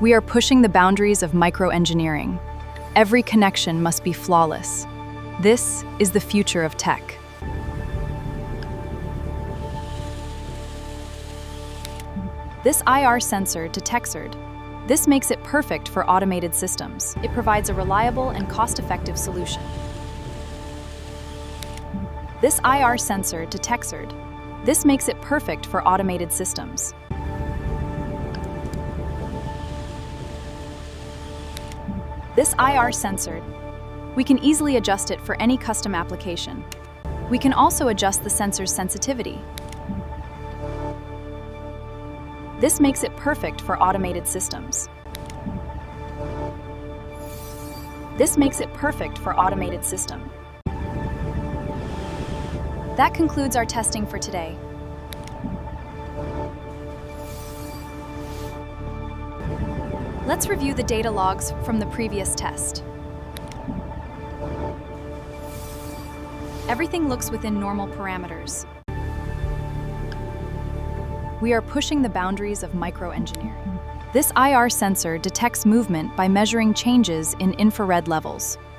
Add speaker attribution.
Speaker 1: We are pushing the boundaries of microengineering. Every connection must be flawless. This is the future of tech. This IR sensor detects. This makes it perfect for automated systems. It provides a reliable and cost-effective solution. This IR sensor detects. This makes it perfect for automated systems. This IR sensor, we can easily adjust it for any custom application. We can also adjust the sensor's sensitivity. This makes it perfect for automated systems. This makes it perfect for automated system. That concludes our testing for today. Let's review the data logs from the previous test. Everything looks within normal parameters. We are pushing the boundaries of microengineering. This IR sensor detects movement by measuring changes in infrared levels.